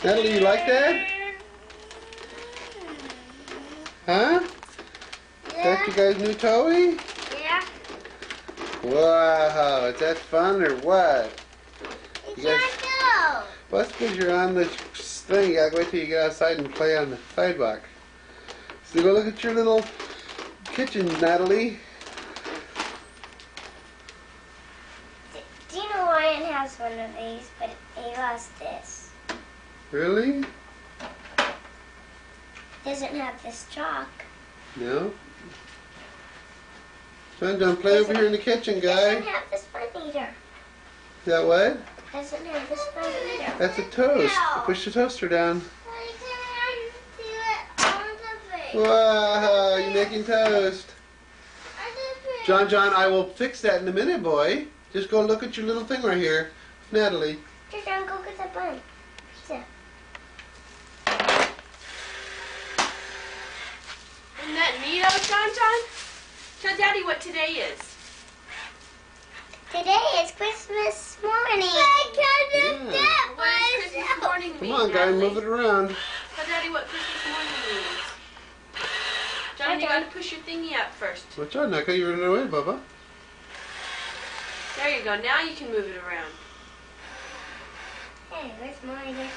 Natalie, you like that? Huh? Yeah. That's you guys' new toy? Yeah. Wow, is that fun or what? It's You guys- not go. Well, that's because you're on the thing. You gotta wait till you get outside and play on the sidewalk. So go look at your little kitchen, Natalie. Dino Ryan has one of these, but he lost this. Really? Doesn't have this chalk. No? John, play over here in the kitchen, Doesn't guy. have this fun eater. Is that what? Doesn't have this fun eater. That's a toast. No. Push the toaster down. I can't do it on the face. Wow, you're making toast. John, I will fix that in a minute, boy. Just go look at your little thing right here. Natalie. Just don't go get the bun. Pizza. Isn't that neato, John? Tell Daddy what today is. Today is Christmas morning. Yeah. What does Christmas morning Come mean, on, guy, Natalie? move it around. Tell Daddy what Christmas morning means. John, you Okay. gotta push your thingy up first. Watch out, Naka, you're running away, Bubba. There you go. Now you can move it around. Hey, where's mine?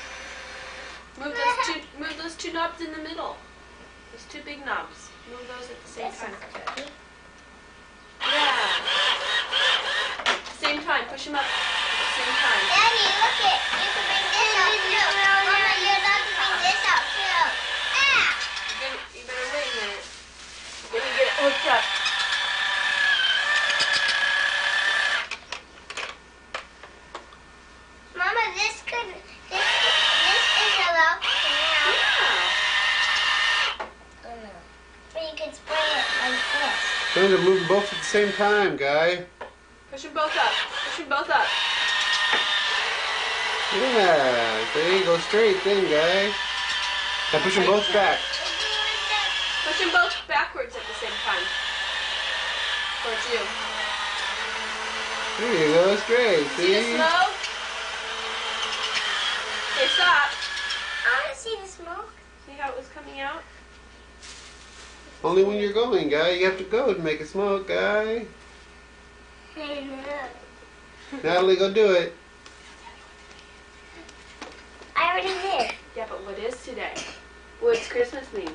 Move those two knobs in the middle. Those two big knobs. Move those at the same This time. is good. Yeah. At the same time. Push them up at the same time. Daddy, look it. You can bring this out too. Mama, you're allowed to bring this out too. Ah! You better wait a minute. Let me get it hooked up. Mama, this is allowed to come out. Yeah. Oh no. But you can spray it like this. Trying to move them both at the same time, guy. Push them both up. Push them both up. Yeah, there you go, straight then, guy. Now push them both back. Push them both backwards at the same time. Towards you. There you go, straight. See the See? smoke? Okay, stop. I want to see the smoke. See how it was coming out? Only when you're going, guy. You have to go to make it smoke, guy. I know. Natalie, go do it. I already did. Yeah, but what is today? What's Christmas mean?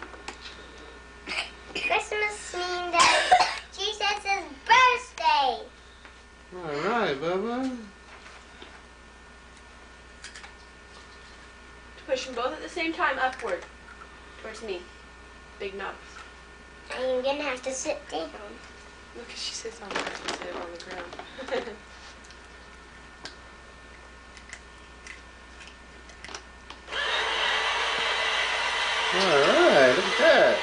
Christmas means that Jesus' birthday. All right, Bubba. Push them both at the same time upward. Towards me. Big knobs. I'm gonna have to sit down. Look, she sits on the ground instead of on the ground. All right, look at that.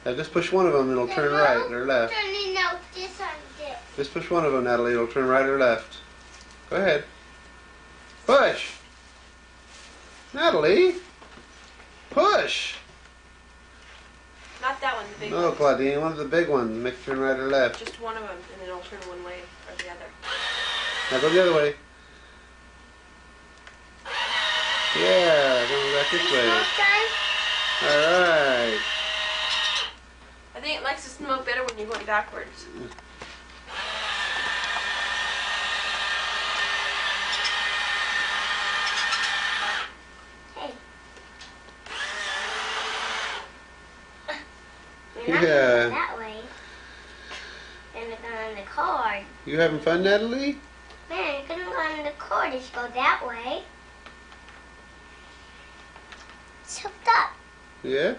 Now just push one of them, it'll turn right or left. No, this on this. Just push one of them, Natalie. It'll turn right or left. Go ahead. Push. Natalie. Push. Not that one, the big No, one. Claudine. One of the big ones. Make it turn right or left. Just one of them, and then it'll turn one way or the other. Now go the other way. Yeah, going back this way. Smoke time? All right. I think it likes to smoke better when you're going backwards. Hey. You're not Yeah. gonna go that way. You're gonna go on the cord. You having fun, Natalie? Man, you're gonna go on the cord. Just go that way. It's hooked up. Yeah.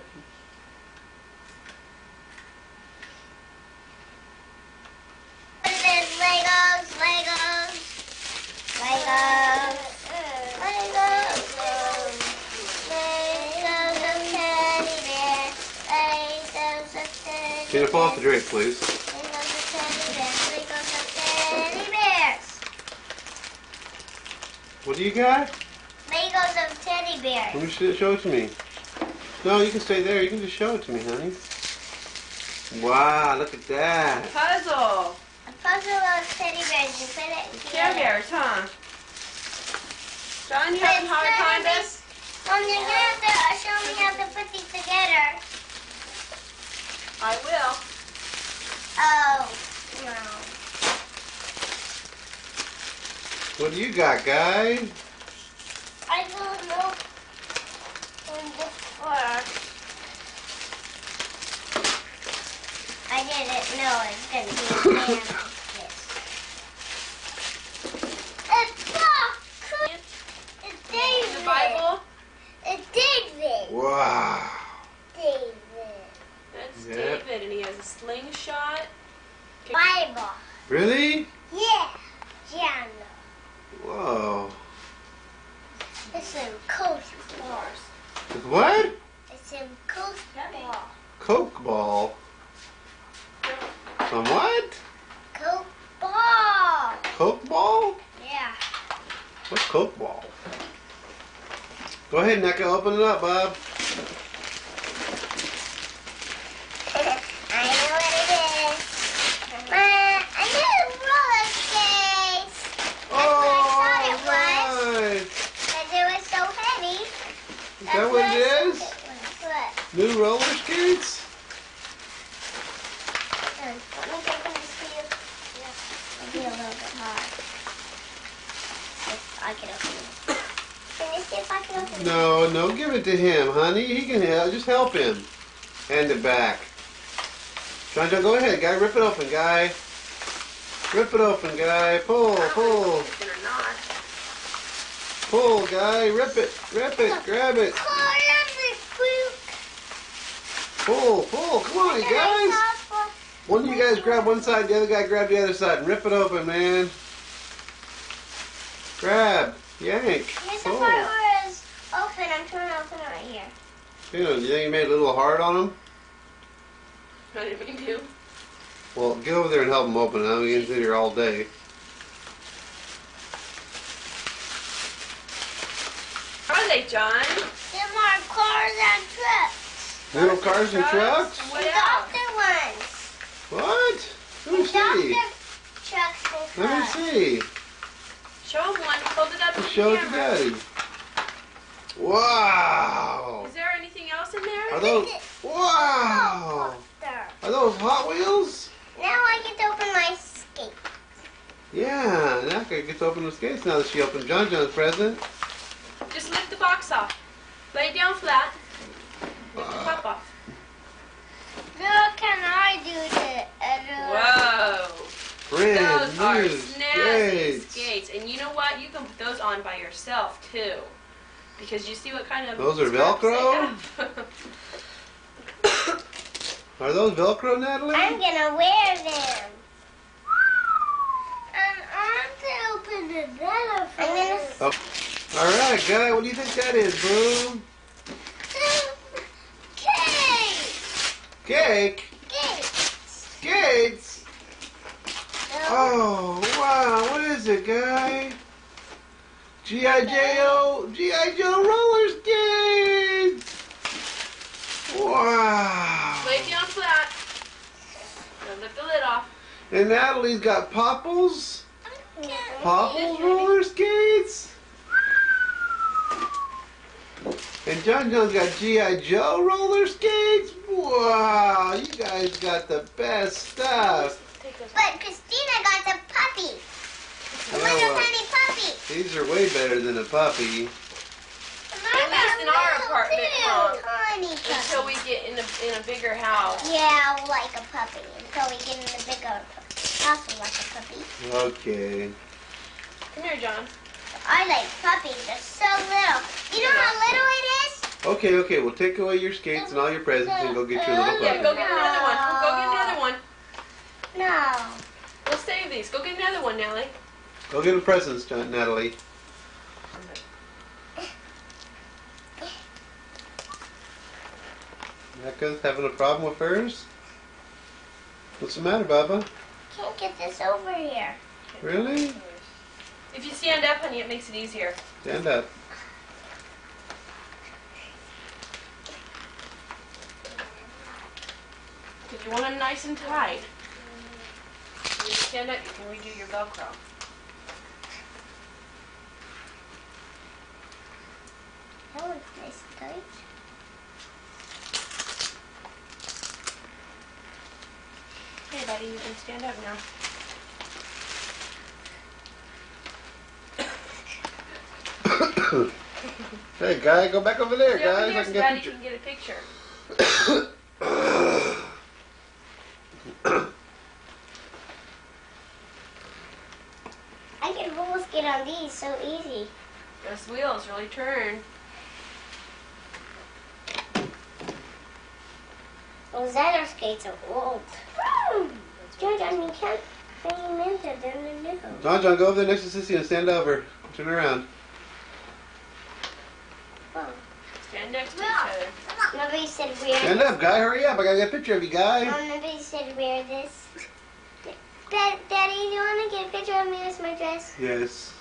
What is this? Legos, Legos, Legos, Legos, Legos of teddy bears, Legos of teddy Can you fall off the drink, please? Legos of teddy bears, Legos of teddy bears, What do you got? Legos of teddy bears. Let me show it to me. No, you can stay there. You can just show it to me, honey. Wow, look at that. Puzzle. A those are those teddy bears. You put it Care together. Bears, huh? John, you having a hard time this? Mom, you're gonna have to show me how to put these together. I will. Oh, no. What do you got, guy? I don't know when this works. I didn't know it's gonna be damaged. It's Doc! It's David! The Bible? It's David! Wow. David. That's Yep. David, and he has a slingshot. Bible. Really? Yeah. Jana. Whoa. It's in Coast Ball. With what? It's in Coast Ball. Coke ball. Some what? Coke Ball. Coke ball? Yeah. What's Coke ball? Go ahead, Necca. Open it up, Bob. I know what it is. A new roller skate. Oh, That's what I thought it was. nice. Because it was so heavy. Is that what it is? What? New roller skates? Let me take them to see you. It'll be a little bit hard. If I can open it. Can you see if I can open it? No, give it to him, honey. He can help. Just help him. Hand it back. John, go ahead, guy. Rip it open, guy. Rip it open, guy. Pull, pull, It's or not. pull, guy. Rip it, grab it. Pull, pull. Come on, guys. One of you guys grab one side, the other guy grab the other side, and rip it open, man. Grab, yank, Here's the pull. part where it's open. I'm trying to open it right here. You think you made it a little hard on him? I didn't mean to. Well, get over there and help him open it. I'm going to sit here all day. Are they, John? There are cars and trucks. Little cars and trucks? What The else? doctor ones. What? Let me The see. doctor trucks and Let me cars. see. Show him one. Hold it up to the Show it to camera. Daddy. Wow. Is there anything else in there? Are those? Wow. There. Are those Hot Wheels? Now I get to open my skate. Yeah. Naka gets to open the skates now that she opened John John's present. Just lift the box off. Lay it down flat. Lift the top off. What can I do to Whoa. Brand Those are new snazzy skates. skates. And you know what? You can put those on by yourself, too. Because you see what kind of... Those are straps they Velcro? have. Are those Velcro, Natalie? I'm gonna wear them. And I want to open the other I'm Oh. All right, guy. What do you think that is, boo? Cake! Cake? Cake! Skates? Oh, wow. What is it, guy? G.I. Joe? G.I. Joe roller skates! Wow. Lay it down flat. Now lift the lid off. And Natalie's got Popples? Popples Ready? roller skates? And John John's got G.I. Joe roller skates? Wow, you guys got the best stuff. Take those. But Christina got the puppy. The Yeah, little well, tiny puppy. these are way better than a puppy. At least in our apartment, Mom. Tiny Until puppy. we get in a bigger house. Yeah, like a puppy. Until we get in the bigger house like a puppy. Okay. Come here, John. I like puppies. They're so little. You know how little it is? Okay, well take away your skates and all your presents and go get your little Yeah, go puppy. get another one. Go get another one. No. We'll save these. Go get another one, Nellie. Go get the presents, Natalie. Mecca's having a problem with hers? What's the matter, Bubba? Can't get this over here. Really? If you stand up, honey, it makes it easier. Stand up. Because you want them nice and tight. stand up, you can redo your Velcro. That was nice tight. Hey, buddy, you can stand up now. Hey, guy, go back over there, Stay over guys. here I so can get a Daddy picture. can get a picture. I can almost get on these so easy. Those wheels really turn. Those other skates are old. John, you can't bring them into them new. John, go over there next to Sissy and stand over. Turn around. Whoa. Stand next to each other. Nobody said wear Stand up, guy. Hurry up. I gotta get a picture of you, guy. Nobody said wear this. Daddy, do you want to get a picture of me with my dress? Yes.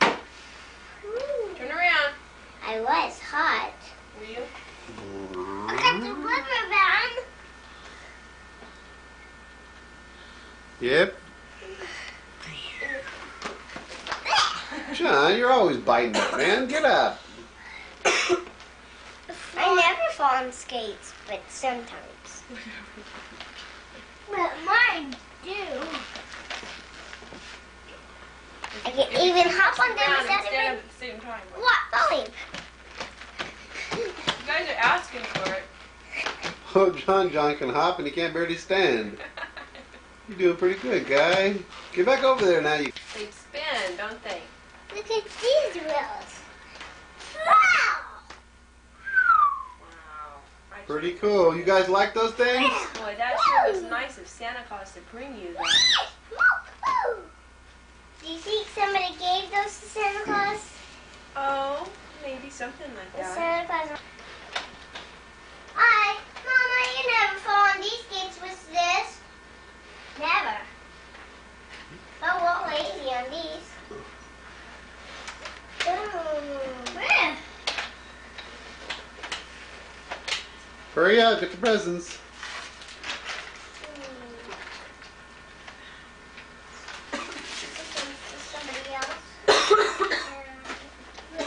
Turn around. I was hot. Were you? Look at the rubber band. Yep. John, you're always biting it, man. Get up. I never fall on skates, but sometimes. But mine do. I can even hop on them Around and without stand even... up at the same time. What? Falling. You guys are asking for it. Oh, John can hop and he can't barely stand. You're doing pretty good, guy. Get back over there now. You. They spin, don't they? Look at these wheels. Wow! Wow. I Pretty cool. You guys like those things? Boy, that sure was nice of Santa Claus to bring you that. Do you think somebody gave those to Santa Claus? Oh, maybe something like The that. Santa Claus. Hi, Mama, you never fall on these skates with this. Never. Oh, well, lazy on these. Ooh. Hurry up. Get the presents. Somebody else. If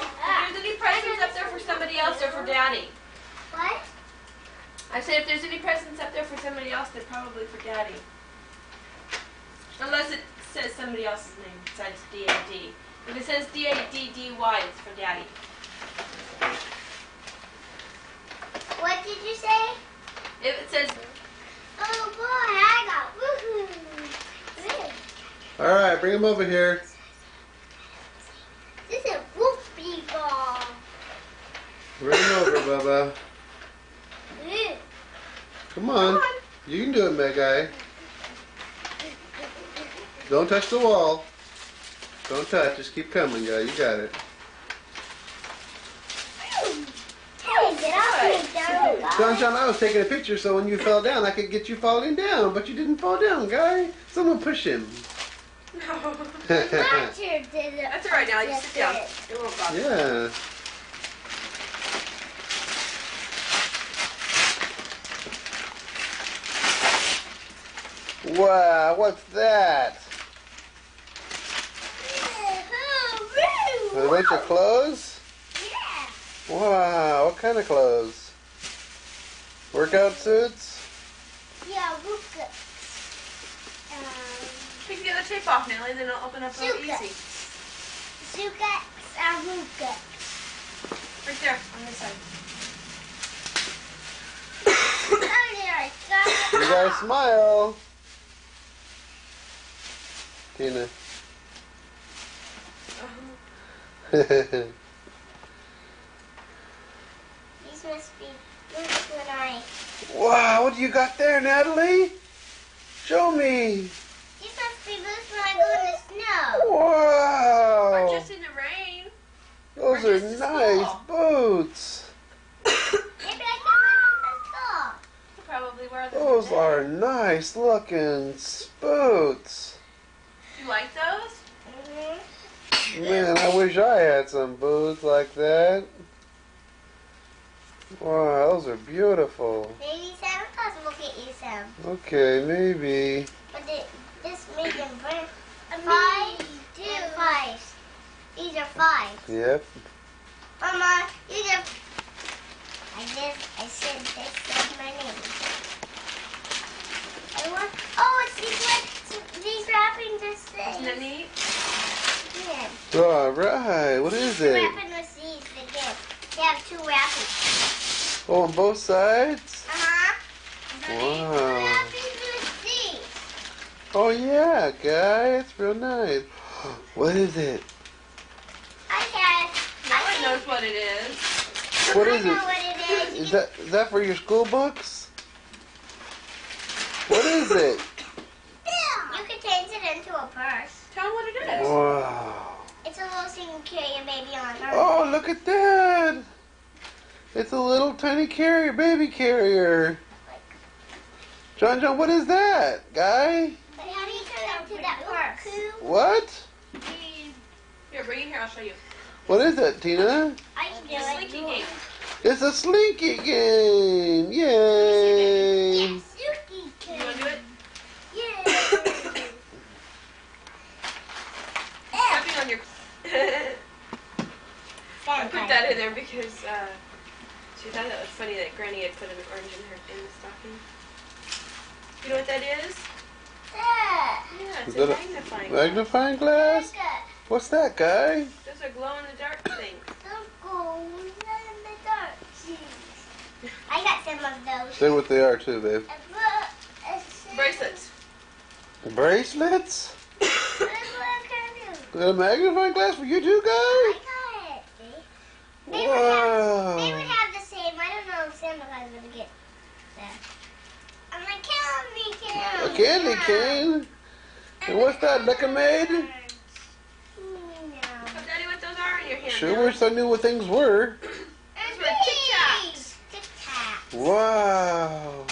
there's any presents up there for somebody else or for Daddy. What? I said if there's any presents up there for somebody else, they're probably for Daddy. Unless it says somebody else's name besides D-A-D. If it says D-A-D-D-Y, it's for Daddy. What did you say? If it says, Oh boy, I got woohoo. All right, bring him over here. This is a whoopie ball. Bring him over, Bubba. Ooh. Come on. You can do it, Meg Guy. Don't touch the wall. Don't touch. Just keep coming, guy. You got it. Hey, get off me, John, I was taking a picture so when you fell down, I could get you falling down, but you didn't fall down, guy. Someone push him. no. Roger did it. That's all right now, you sit down. It won't bother you. Yeah. Wow, what's that? A bunch of clothes? Yeah. Wow, what kind of clothes? Workout suits? Yeah, Luca. Take the other tape off, Natalie, then it'll open up real Suka. easy. Suka and Luca. Right there, on this side. Oh, there I got You guys smile. Tina. These must be good when I... Wow, what do you got there, Natalie? Show me. These must be boots when I go in the snow. Wow. Or just in the rain. Those or are just to nice school. boots. Maybe I can wear them to school. You'll probably wear them Those today. are nice looking boots. You like those? Man, I wish I had some boots like that. Wow, those are beautiful. Maybe Santa Claus will get you them. Okay, maybe. But this made them break. 5 and 5. These are 5. Yep. Mama, these are. I said they said my name. Oh, it's these wrappings are things. Isn't that neat? Yeah. All right. What is The it? wrapping was these. They have 2 wrappings. Oh, on both sides? Uh-huh. The Wow. wrappings was these. Oh, yeah, guy. It's real nice. What is it? No one knows what it is. What I is know it? what it is. Is that for your school books? What is it? You can change it into a purse. Tell them what it is. Wow. It's a little thing you can carry your baby on. Oh, look at that. It's a little tiny carrier, baby carrier. John, what is that, guy? But how do you turn it into that purse? What? Here, bring it here. I'll show you. What is that, Tina? I can do It's a it. slinky game. It's a slinky game. Yay. Yes, Suki can. You want to do it? Yeah. Stepping on your. I put that in there because she thought that was funny that Granny had put an orange in the stocking. You know what that is? Yeah, it's Is a that a magnifying glass. magnifying glass? What's that, guy? Those are glow-in-the-dark things. I got some of those. Say what they are, too, babe. Bracelets. Bracelets? I A magnifying glass for you too, guy? got it. They would Wow. have the same. I don't know if Santa Claus would get that. I'm a candy cane. A candy cane? And what's that, Lemonade? No. Oh, Daddy, what those are in your hand? Sure wish I knew what things were. Those were Tic Tacs. Tic Tacs. Wow.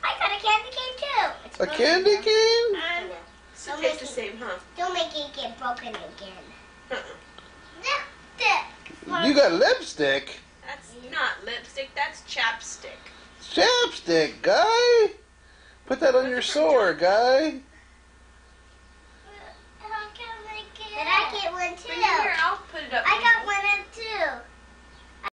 I got a candy cane too. It's A broken candy now. cane? Oh, well. Still tastes the same, huh? Don't make it get broken again. Uh-uh. You got lipstick? That's not lipstick. That's chapstick. Chapstick, guy. Put that on your sore, guy. Did I get one too? Bring it here. I'll put it up. I got